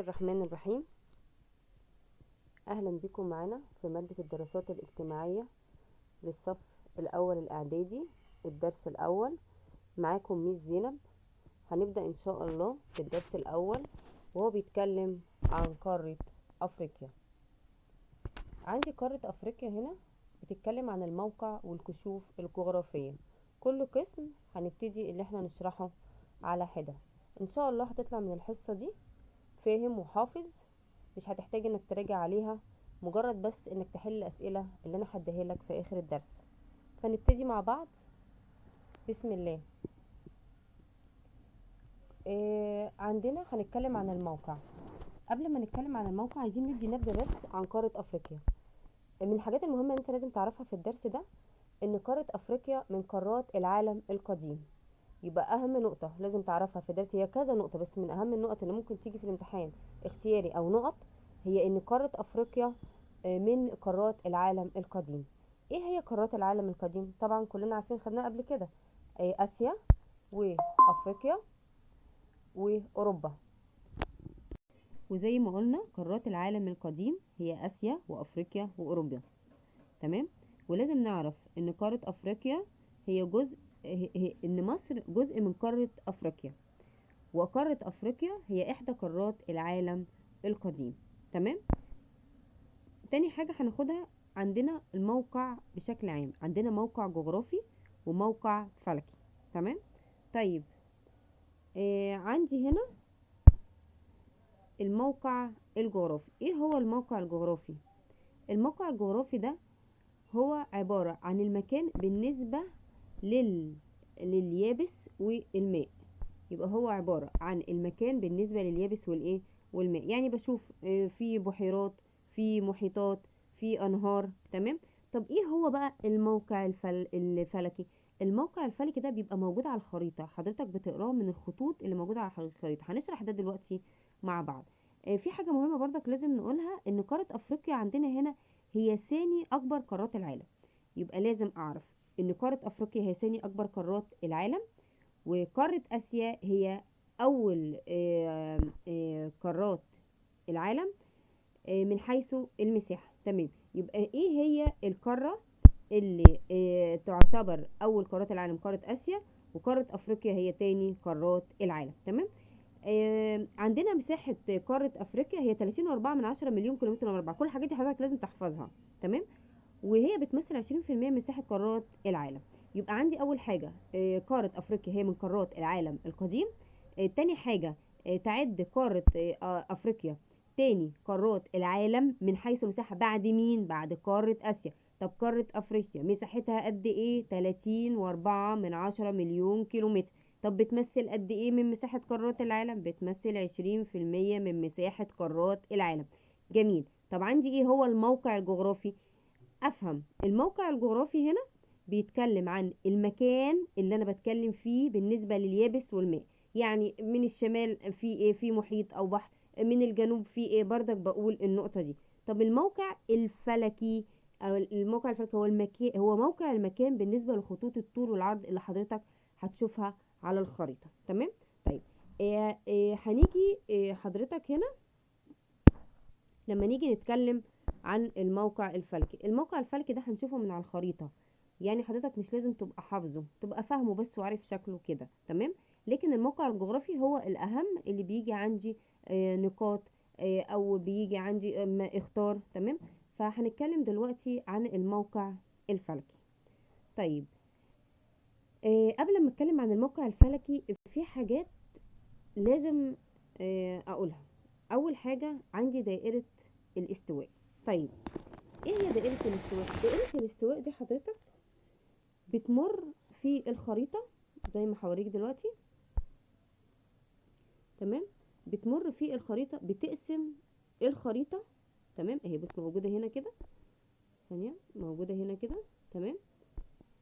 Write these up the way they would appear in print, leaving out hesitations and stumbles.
الرحمن الرحيم. أهلا بكم معنا في مادة الدراسات الاجتماعية للصف الأول الإعدادي، الدرس الأول. معاكم ميس زينب. هنبدأ إن شاء الله في الدرس الأول، وهو بيتكلم عن قارة أفريقيا. عندي قارة أفريقيا هنا بتتكلم عن الموقع والكشوف الجغرافية. كل قسم هنبتدي اللي احنا نشرحه على حدة. إن شاء الله هتطلع من الحصة دي فاهم وحافظ، مش هتحتاج انك تراجع عليها، مجرد بس انك تحل الاسئلة اللي انا هديها لك في اخر الدرس. فنبتدي مع بعض. بسم الله. عندنا هنتكلم عن الموقع. قبل ما نتكلم عن الموقع عايزين ندي نبذة بس عن قارة افريقيا. من الحاجات المهمة اللي انت لازم تعرفها في الدرس ده ان قارة افريقيا من قارات العالم القديم. يبقى اهم نقطة لازم تعرفها في الدرس، هي كذا نقطة بس من اهم النقط اللي ممكن تيجي في الامتحان اختياري او نقط، هي ان قارة افريقيا من قارات العالم القديم. ايه هي قارات العالم القديم؟ طبعا كلنا عارفين، خدناها قبل كده. اسيا وافريقيا واوروبا. وزي ما قلنا قارات العالم القديم هي اسيا وافريقيا واوروبا، تمام. ولازم نعرف ان قارة افريقيا هي جزء، ان مصر جزء من قارة افريقيا، وقارة افريقيا هي احدى قارات العالم القديم، تمام. تاني حاجة هناخدها، عندنا الموقع بشكل عام، عندنا موقع جغرافي وموقع فلكي، تمام. طيب عندي هنا الموقع الجغرافي. ايه هو الموقع الجغرافي؟ الموقع الجغرافي ده هو عبارة عن المكان بالنسبة لليابس والماء. يبقى هو عبارة عن المكان بالنسبة لليابس والايه والماء. يعني بشوف في بحيرات، في محيطات، في انهار، تمام. طب ايه هو بقى الموقع الفلكي؟ الموقع الفلكي ده بيبقى موجود على الخريطة، حضرتك بتقراه من الخطوط اللي موجودة على الخريطة. هنشرح ده دلوقتي مع بعض. في حاجة مهمة برضك لازم نقولها، ان قارة افريقيا عندنا هنا هي ثاني اكبر قارات العالم. يبقى لازم اعرف ان قارة افريقيا هي ثاني اكبر قارات العالم، وقارة اسيا هي اول قارات العالم من حيث المساحة، تمام. يبقى ايه هي القارة اللي تعتبر اول قارات العالم؟ قارة اسيا، وقارة افريقيا هي تاني قارات العالم، تمام. عندنا مساحة قارة افريقيا هي 30.4 مليون كيلومتر مربع. كل الحاجات دي حضرتك لازم تحفظها، تمام. وهي بتمثل 20% من مساحة قارات العالم. يبقى عندي اول حاجة قارة افريقيا هي من قارات العالم القديم. تاني حاجة تعد قارة افريقيا تاني قارات العالم من حيث المساحة بعد مين؟ بعد قارة اسيا. طب قارة افريقيا مساحتها قد ايه؟ 30.4 مليون كيلومتر. طب بتمثل قد ايه من مساحة قارات العالم؟ بتمثل 20% من مساحة قارات العالم. جميل. طب عندي ايه هو الموقع الجغرافي؟ افهم الموقع الجغرافي هنا بيتكلم عن المكان اللي انا بتكلم فيه بالنسبة لليابس والماء. يعني من الشمال في ايه؟ في محيط او بحر. من الجنوب في ايه؟ بردك بقول النقطة دي. طب الموقع الفلكي او الموقع الفلكي هو المكان، هو موقع المكان بالنسبة لخطوط الطول والعرض اللي حضرتك هتشوفها على الخريطة، تمام. طيب هنيجي حضرتك هنا لما نيجي نتكلم عن الموقع الفلكي. الموقع الفلكي ده هنشوفه من على الخريطة، يعني حضرتك مش لازم تبقى حافظه، تبقى فاهمه بس وعارف شكله كده، تمام. لكن الموقع الجغرافي هو الأهم اللي بيجي عندي نقاط أو بيجي عندي اختار، تمام. فهنتكلم دلوقتي عن الموقع الفلكي. طيب قبل ما اتكلم عن الموقع الفلكي في حاجات لازم اقولها. اول حاجة عندي دائرة الاستواء. طيب ايه هي دائرة الاستواء؟ دائرة الاستواء دي حضرتك بتمر في الخريطة زي ما هوريك دلوقتي، تمام. بتمر في الخريطة، بتقسم الخريطة، تمام. اهي بس موجودة هنا كده، ثانية، موجودة هنا كده، تمام.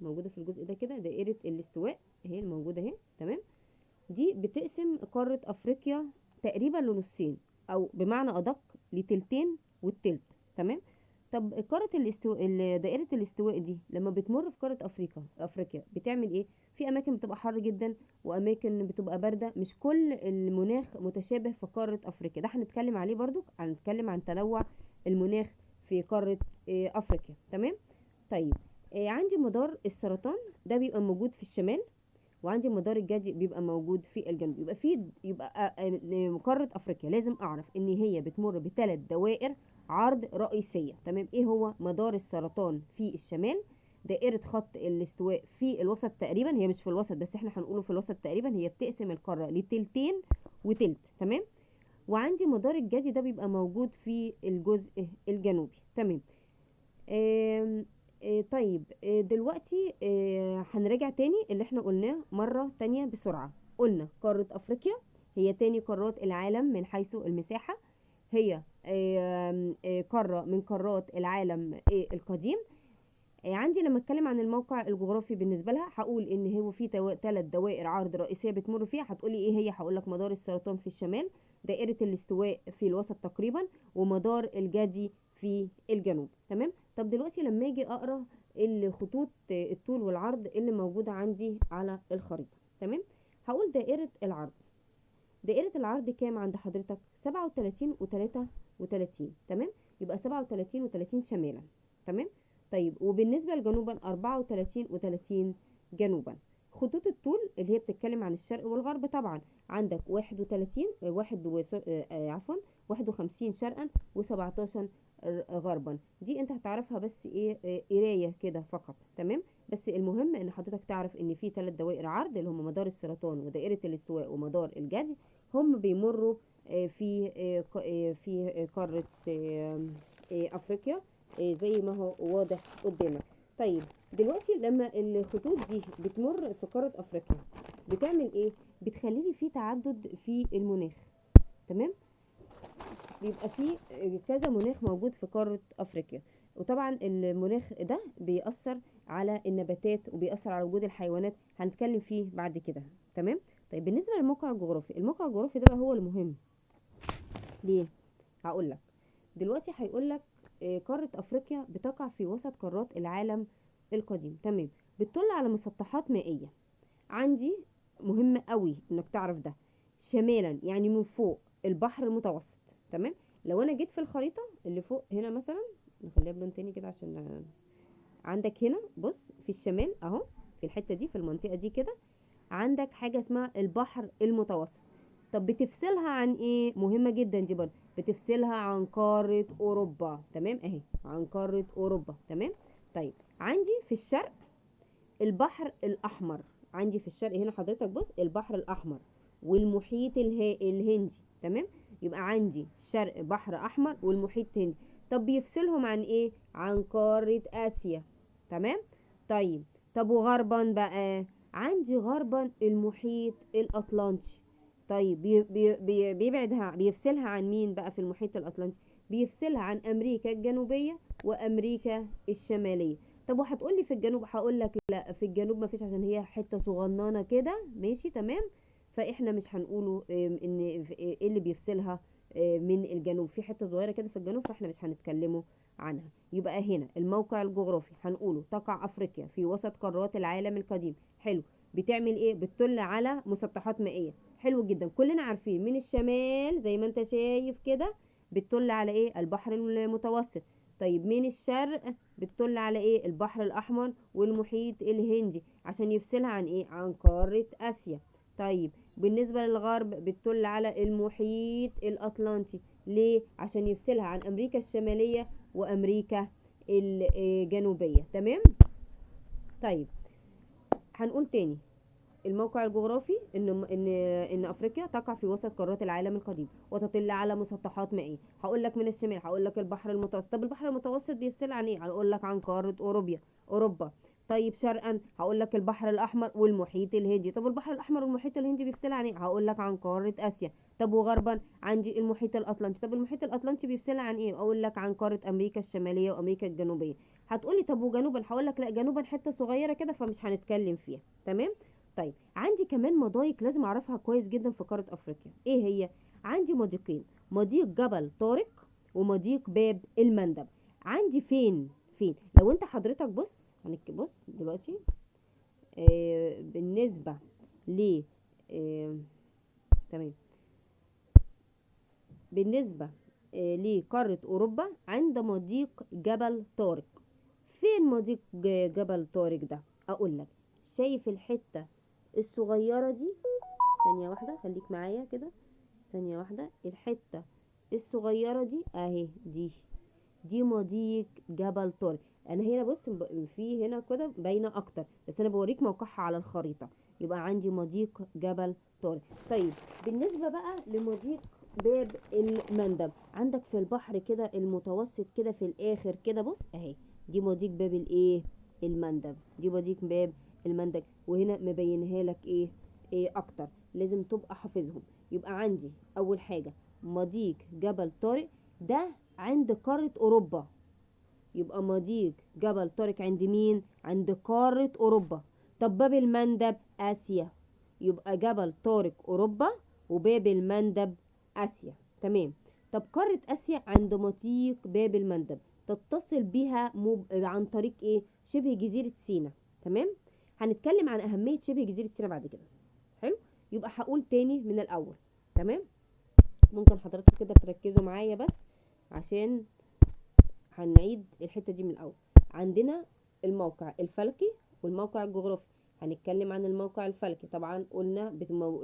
موجودة في الجزء ده كده دائرة الاستواء اهي الموجودة اهي، تمام. دي بتقسم قارة افريقيا تقريبا لنصين، او بمعنى ادق لتلتين والتلت، تمام. طب قارة دائرة الاستواء دي لما بتمر في قارة افريقيا بتعمل ايه؟ في اماكن بتبقى حر جدا واماكن بتبقى باردة، مش كل المناخ متشابه في قارة افريقيا. ده هنتكلم عليه برضو، هنتكلم عن تنوع المناخ في قارة افريقيا. تمام. طيب عندي مدار السرطان ده بيبقى موجود في الشمال، وعندي مدار الجدي بيبقى موجود في الجنوب. يبقى قارة افريقيا لازم اعرف ان هي بتمر بثلاث دوائر عرض رئيسية. تمام. ايه هو؟ مدار السرطان في الشمال، دائرة خط الاستواء في الوسط تقريبا، هي مش في الوسط بس احنا هنقوله في الوسط تقريبا، هي بتقسم القارة لتلتين وتلت. تمام. وعندي مدار الجدي ده بيبقى موجود في الجزء الجنوبي. تمام. آم، طيب دلوقتي هنراجع تاني اللي احنا قلناه مرة تانية بسرعة. قلنا قارة افريقيا هي تاني قارات العالم من حيث المساحة، هي قارة من قارات العالم القديم. عندي لما اتكلم عن الموقع الجغرافي بالنسبه لها هقول ان هو في ثلاث دوائر عرض رئيسيه بتمر فيها. هتقولي ايه هي؟ هقول لك مدار السرطان في الشمال، دائره الاستواء في الوسط تقريبا، ومدار الجدي في الجنوب. تمام. طب دلوقتي لما اجي اقرا الخطوط الطول والعرض اللي موجوده عندي على الخريطه. تمام. هقول دائره العرض. دائره العرض كام عند حضرتك؟ 37 و33. تمام. يبقى 37 و30 شمالا. تمام. طيب وبالنسبة لجنوبا 34 و30 جنوبا. خطوط الطول اللي هي بتتكلم عن الشرق والغرب طبعا عندك 31 عفوا 51 شرقا و17 غربا. دي انت هتعرفها بس ايه قرايه كده فقط. تمام. بس المهم ان حضرتك تعرف ان في ثلاث دوائر عرض اللي هم مدار السرطان ودائره الاستواء ومدار الجدي، هم بيمروا في قاره افريقيا زي ما هو واضح قدامك. طيب دلوقتي لما الخطوط دي بتمر في قارة افريقيا بتعمل ايه؟ بتخلي لي في تعدد في المناخ. تمام. بيبقى في كذا مناخ موجود في قارة افريقيا، وطبعا المناخ ده بيأثر على النباتات وبيأثر على وجود الحيوانات، هنتكلم فيه بعد كده. تمام. طيب بالنسبة للموقع الجغرافي، الموقع الجغرافي ده بقى هو المهم. ليه؟ هقول لك دلوقتي. هيقول لك قارة افريقيا بتقع في وسط قارات العالم القديم. تمام. بتطل على مسطحات مائية. عندي مهم قوي انك تعرف ده. شمالا يعني من فوق البحر المتوسط. تمام. لو انا جيت في الخريطة اللي فوق هنا مثلا، نخليها بلون تاني كده عشان عندك هنا بص في الشمال اهو، في الحتة دي في المنطقة دي كده عندك حاجة اسمها البحر المتوسط. طب بتفصلها عن ايه؟ مهمة جدا دي برضه. بتفصلها عن قارة اوروبا. تمام. اهي عن قارة اوروبا. تمام. طيب عندي في الشرق البحر الاحمر. عندي في الشرق هنا حضرتك بص البحر الاحمر والمحيط الهندي. تمام. يبقى عندي الشرق بحر احمر والمحيط هندي. طب بيفصلهم عن ايه؟ عن قارة اسيا. تمام. طيب طب وغربا بقى، عندي غربا المحيط الاطلنطي. طيب بيفصلها عن مين بقى في المحيط الاطلنطي؟ بيفصلها عن امريكا الجنوبية وامريكا الشمالية. طب وهتقولي في الجنوب، هقول لك لا، في الجنوب ما فيش عشان هي حته صغننه كده. ماشي تمام. فاحنا مش هنقوله ان ايه اللي بيفصلها من الجنوب، في حته صغيره كده في الجنوب، فاحنا مش هنتكلموا عنها. يبقى هنا الموقع الجغرافي هنقوله تقع افريقيا في وسط قارات العالم القديم. حلو. بتعمل ايه؟ بتطل على مسطحات مائيه. حلو جدا. كلنا عارفين من الشمال زي ما انت شايف كده بتطل على ايه؟ البحر المتوسط. طيب من الشرق بتطل على ايه؟ البحر الاحمر والمحيط الهندي، عشان يفصلها عن ايه؟ عن قارة اسيا. طيب بالنسبة للغرب بتطل على المحيط الاطلنطي. ليه؟ عشان يفصلها عن امريكا الشمالية وامريكا الجنوبية. تمام. طيب هنقول تاني الموقع الجغرافي ان افريقيا تقع في وسط قارات العالم القديم وتطل على مسطحات مائيه. هقول لك من الشمال هقول لك البحر المتوسط. طب البحر المتوسط بيفصل عن ايه؟ هقول لك عن قاره اوروبا. طيب شرقا هقول لك البحر الاحمر والمحيط الهندي. طب البحر الاحمر والمحيط الهندي بيفصل عن ايه؟ هقول لك عن قاره اسيا. طب وغربا عندي المحيط الاطلنطي. طب المحيط الاطلنطي بيفصل عن ايه؟ اقول لك عن قاره امريكا الشماليه وامريكا الجنوبيه. هتقولي طب وجنوبا؟ هقول لك لا، جنوبا حته صغيره كده فمش هنتكلم فيها. تمام. طيب عندي كمان مضايق لازم اعرفها كويس جدا في قارة افريقيا. ايه هي؟ عندي مضيقين، مضيق جبل طارق ومضيق باب المندب. عندي فين لو انت حضرتك بص بص دلوقتي بالنسبة ل آه تمام، بالنسبة لقارة أوروبا عند مضيق جبل طارق. فين مضيق جبل طارق ده؟ أقول لك، شايف الحتة الصغيرة دي؟ ثانية واحدة خليك معايا كده، ثانية واحدة. الحتة الصغيرة دي اهي، دي مضيق جبل طارق. انا هنا بص في هنا كده باينه اكتر، بس انا بوريك موقعها على الخريطه. يبقى عندي مضيق جبل طارق. طيب بالنسبه بقى لمضيق باب المندب، عندك في البحر كده المتوسط كده في الاخر كده، بص اهي، دي مضيق باب الايه، المندب. دي مضيق باب المندب، وهنا مبينها لك ايه اكتر، لازم تبقى حافظهم. يبقى عندي اول حاجه مضيق جبل طارق ده عند قارة أوروبا. يبقى مضيق جبل طارق عند مين؟ عند قارة أوروبا. طب باب المندب آسيا، يبقى جبل طارق أوروبا وباب المندب آسيا. تمام. طب قارة آسيا عند مضيق باب المندب، تتصل بها عن طريق ايه؟ شبه جزيرة سيناء. تمام. هنتكلم عن أهمية شبه جزيرة سيناء بعد كده. حلو. يبقى هقول تاني من الأول. تمام. ممكن حضرتك كده تركزوا معايا بس عشان هنعيد الحتة دي من الأول. عندنا الموقع الفلكي والموقع الجغرافي. هنتكلم عن الموقع الفلكي. طبعا قلنا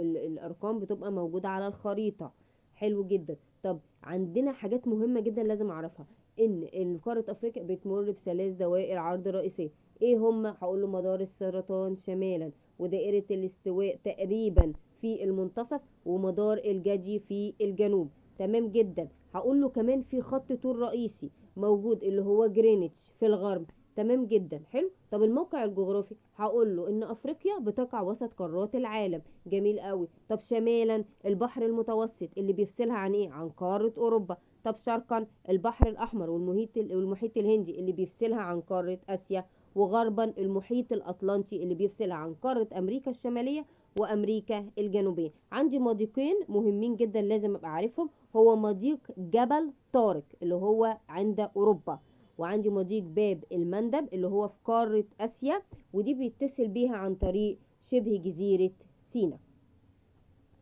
الأرقام بتبقى موجودة على الخريطة. حلو جدا. طب عندنا حاجات مهمة جدا لازم أعرفها، إن قارة أفريقيا بتمر بثلاث دوائر عرض رئيسية. إيه هما؟ هقول له مدار السرطان شمالا، ودائرة الاستواء تقريبا في المنتصف، ومدار الجدي في الجنوب. تمام جدا. هقول له كمان في خط طول رئيسي موجود اللي هو جرينتش في الغرب. تمام جدا. حلو. طب الموقع الجغرافي هقول له ان افريقيا بتقع وسط قارات العالم. جميل قوي. طب شمالا البحر المتوسط اللي بيفصلها عن ايه؟ عن قارة اوروبا. طب شرقا البحر الاحمر والمحيط الهندي اللي بيفصلها عن قارة اسيا. وغربا المحيط الاطلنطي اللي بيفصلها عن قارة امريكا الشمالية وامريكا الجنوبية. عندي مضيقين مهمين جدا لازم ابقى عارفهم، هو مضيق جبل طارق اللي هو عند اوروبا، وعندي مضيق باب المندب اللي هو في قارة اسيا، ودي بيتصل بيها عن طريق شبه جزيرة سيناء.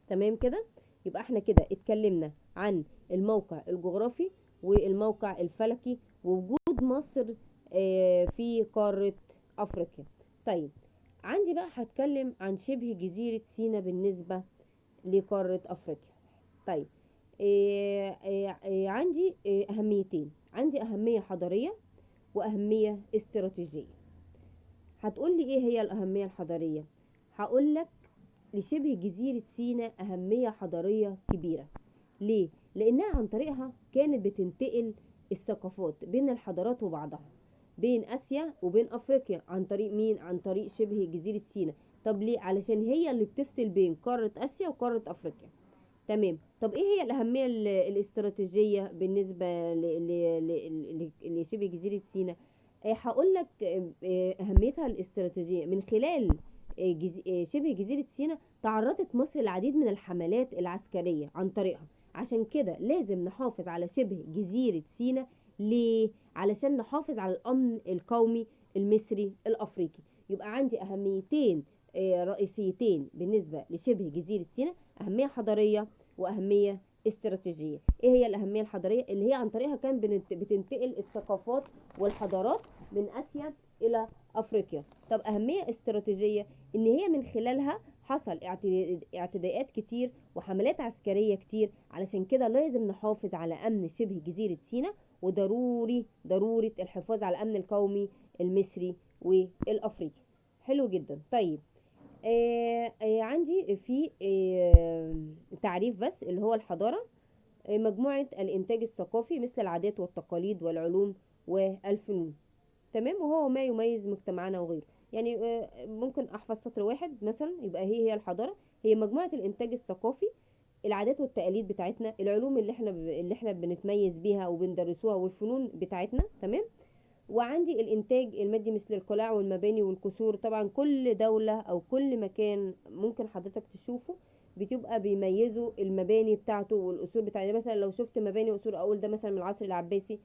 تمام كده. يبقى احنا كده اتكلمنا عن الموقع الجغرافي والموقع الفلكي ووجود مصر في قارة افريقيا. طيب عندي بقى هتكلم عن شبه جزيرة سيناء بالنسبة لقارة افريقيا. طيب عندي أهميتين، عندي أهمية حضارية وأهمية استراتيجية. هتقولي إيه هي الأهمية الحضارية؟ هقولك لشبه جزيرة سيناء أهمية حضارية كبيرة. ليه؟ لأنها عن طريقها كانت بتنتقل الثقافات بين الحضارات وبعضها، بين آسيا وبين أفريقيا. عن طريق مين؟ عن طريق شبه جزيرة سيناء. طب ليه؟ علشان هي اللي بتفصل بين قارة آسيا وقارة أفريقيا. تمام. طب ايه هي الاهميه الاستراتيجيه بالنسبه لشبه جزيره سيناء؟ هقول لك اهميتها الاستراتيجيه من خلال شبه جزيره سيناء تعرضت مصر للعديد من الحملات العسكريه عن طريقها. عشان كده لازم نحافظ على شبه جزيره سيناء. ليه؟ علشان نحافظ على الامن القومي المصري الافريقي. يبقى عندي اهميتين رئيسيتين بالنسبه لشبه جزيره سيناء، أهمية حضارية وأهمية استراتيجية. إيه هي الأهمية الحضارية؟ اللي هي عن طريقها كان بتنتقل الثقافات والحضارات من آسيا إلى أفريقيا. طب أهمية استراتيجية، إن هي من خلالها حصل اعتداءات كتير وحملات عسكرية كتير. علشان كده لازم نحافظ على أمن شبه جزيرة سيناء، وضروري ضرورة الحفاظ على الأمن القومي المصري والأفريقي. حلو جدا. طيب عندي في تعريف بس اللي هو الحضارة، مجموعة الإنتاج الثقافي مثل العادات والتقاليد والعلوم والفنون. تمام. وهو ما يميز مجتمعنا وغيره. يعني ممكن أحفظ سطر واحد مثلا يبقى هي الحضارة هي مجموعة الإنتاج الثقافي، العادات والتقاليد بتاعتنا، العلوم اللي احنا بنتميز بيها وبندرسوها، والفنون بتاعتنا. تمام. وعندي الانتاج المادي مثل القلاع والمباني والقصور. طبعا كل دولة او كل مكان ممكن حضرتك تشوفه بتبقى بيميزوا المباني بتاعته والقصور بتاعته. مثلا لو شفت مباني وقصور اقول ده مثلا من العصر العباسي،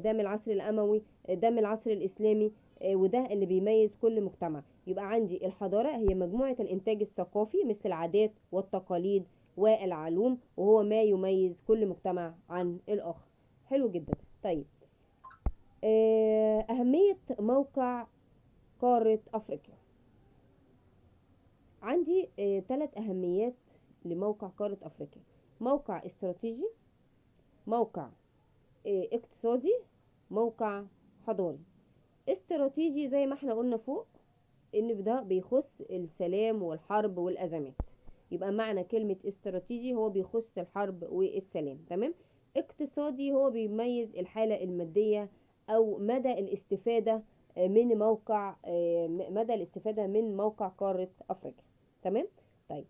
ده من العصر الأموي، ده من العصر الإسلامي، وده اللي بيميز كل مجتمع. يبقى عندي الحضارة هي مجموعة الإنتاج الثقافي مثل العادات والتقاليد والعلوم، وهو ما يميز كل مجتمع عن الآخر. حلو جدا. طيب، أهمية موقع قارة أفريقيا. عندي 3 أهميات لموقع قارة أفريقيا: موقع استراتيجي، موقع اقتصادي، موقع حضاري. استراتيجي زي ما احنا قلنا فوق ان ده بيخص السلام والحرب والازمات، يبقى معنى كلمة استراتيجي هو بيخص الحرب والسلام. تمام. اقتصادي هو بيميز الحالة المادية او مدى الاستفادة من موقع قارة افريقيا. تمام. طيب،